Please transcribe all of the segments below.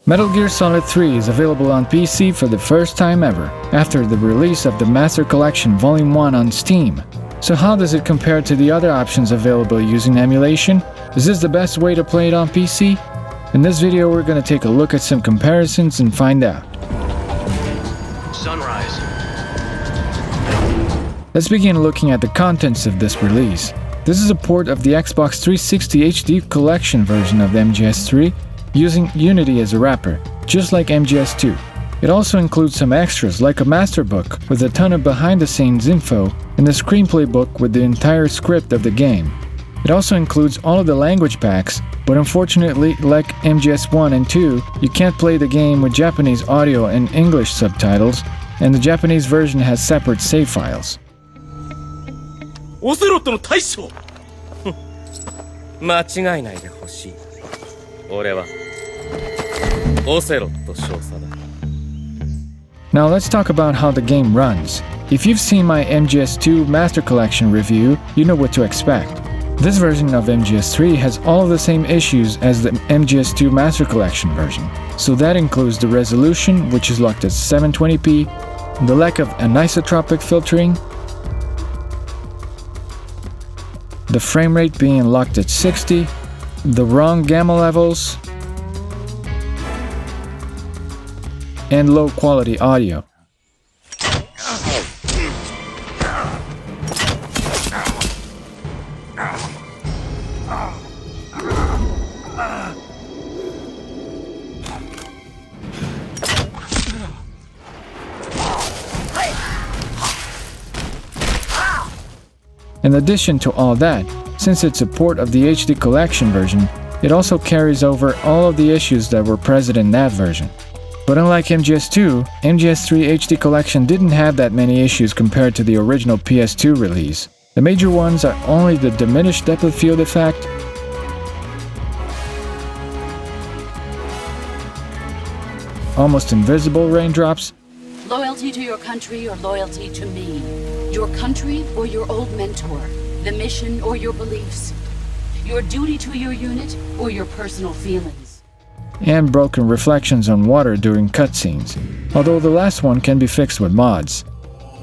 Metal Gear Solid 3 is available on PC for the first time ever, after the release of the Master Collection Volume 1 on Steam. So how does it compare to the other options available using emulation? Is this the best way to play it on PC? In this video we're going to take a look at some comparisons and find out. Sunrise. Let's begin looking at the contents of this release. This is a port of the Xbox 360 HD Collection version of MGS3 using Unity as a wrapper, just like MGS2. It also includes some extras like a master book with a ton of behind-the-scenes info and a screenplay book with the entire script of the game. It also includes all of the language packs, but unfortunately, like MGS1 and 2, you can't play the game with Japanese audio and English subtitles, and the Japanese version has separate save files. オセロットの大将間違いないでほしい俺はオセロット少佐だ Now let's talk about how the game runs. If you've seen my MGS2 Master Collection review, you know what to expect. This version of MGS3 has all of the same issues as the MGS2 Master Collection version. So that includes the resolution, which is locked at 720p, the lack of anisotropic filtering, the frame rate being locked at 60, the wrong gamma levels, and low quality audio. In addition to all that, since it's a port of the HD Collection version, it also carries over all of the issues that were present in that version. But unlike MGS2, MGS3 HD Collection didn't have that many issues compared to the original PS2 release. The major ones are only the diminished depth of field effect, almost invisible raindrops, loyalty to your country or loyalty to me, your country or your old mentor, the mission or your beliefs, your duty to your unit or your personal feelings. and broken reflections on water during cutscenes, although the last one can be fixed with mods.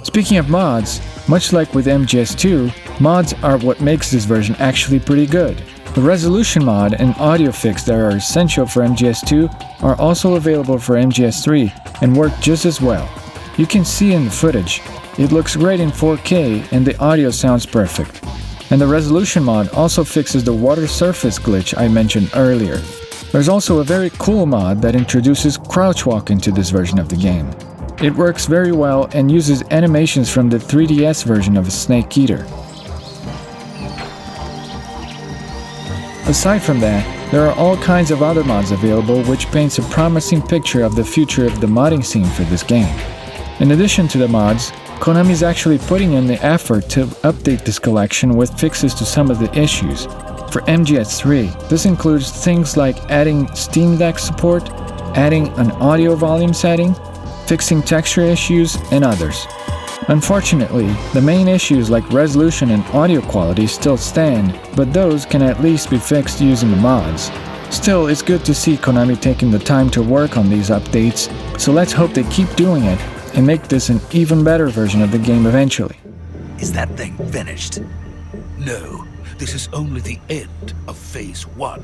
Speaking of mods, much like with MGS2, mods are what makes this version actually pretty good. The resolution mod and audio fix that are essential for MGS2 are also available for MGS3 and work just as well. You can see in the footage, it looks great in 4K and the audio sounds perfect. And the resolution mod also fixes the water surface glitch I mentioned earlier. There's also a very cool mod that introduces crouch walk into this version of the game. It works very well and uses animations from the 3DS version of a Snake Eater. Aside from that, there are all kinds of other mods available which paints a promising picture of the future of the modding scene for this game. In addition to the mods, Konami is actually putting in the effort to update this collection with fixes to some of the issues. For MGS3, this includes things like adding Steam Deck support, adding an audio volume setting, fixing texture issues, and others. Unfortunately, the main issues like resolution and audio quality still stand, but those can at least be fixed using the mods. Still, it's good to see Konami taking the time to work on these updates, so let's hope they keep doing it and make this an even better version of the game eventually. Is that thing finished? No. This is only the end of Phase 1.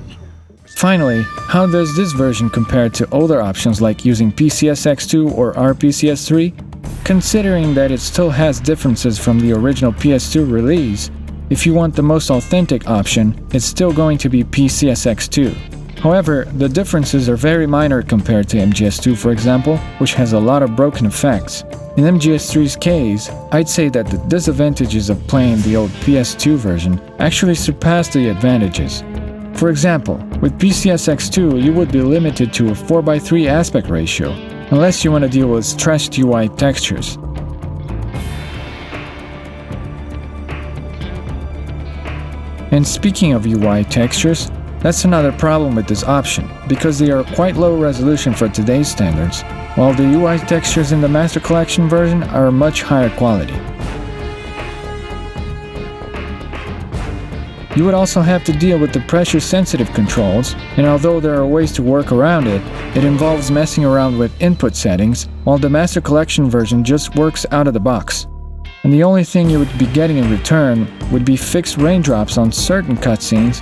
Finally, how does this version compare to older options like using PCSX2 or RPCS3? Considering that it still has differences from the original PS2 release, if you want the most authentic option, it's still going to be PCSX2. However, the differences are very minor compared to MGS2 for example, which has a lot of broken effects. In MGS3's case, I'd say that the disadvantages of playing the old PS2 version actually surpass the advantages. For example, with PCSX2 you would be limited to a 4:3 aspect ratio, unless you want to deal with stretched UI textures. And speaking of UI textures, that's another problem with this option, because they are quite low resolution for today's standards, while the UI textures in the Master Collection version are much higher quality. You would also have to deal with the pressure-sensitive controls, and although there are ways to work around it, it involves messing around with input settings, while the Master Collection version just works out of the box. And the only thing you would be getting in return would be fixed raindrops on certain cutscenes,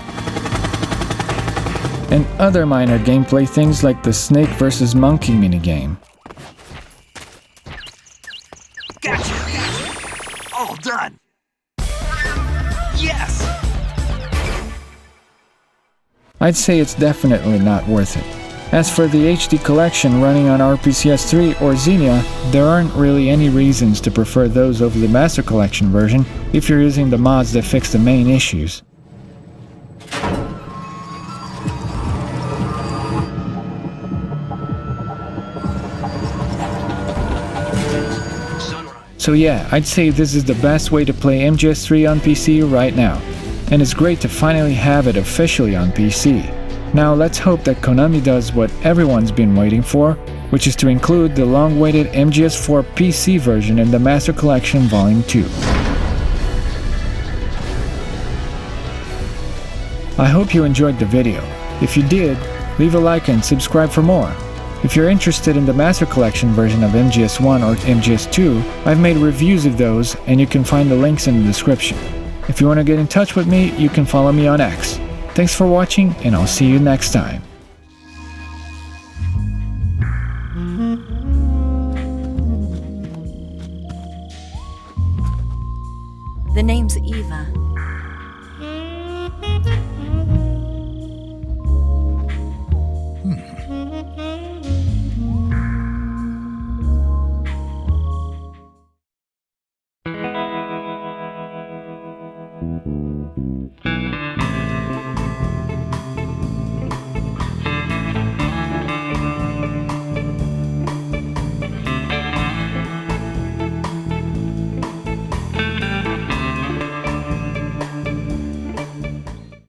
and other minor gameplay things like the snake versus monkey minigame. Gotcha! All done! Yes! I'd say it's definitely not worth it. As for the HD collection running on MGS3 or Xenia, there aren't really any reasons to prefer those over the Master Collection version if you're using the mods that fix the main issues. So yeah, I'd say this is the best way to play MGS3 on PC right now, and it's great to finally have it officially on PC. Now let's hope that Konami does what everyone's been waiting for, which is to include the long-awaited MGS4 PC version in the Master Collection Volume 2. I hope you enjoyed the video. If you did, leave a like and subscribe for more. If you're interested in the Master Collection version of MGS1 or MGS2, I've made reviews of those and you can find the links in the description. If you want to get in touch with me, you can follow me on X. Thanks for watching, and I'll see you next time. The name's Eva.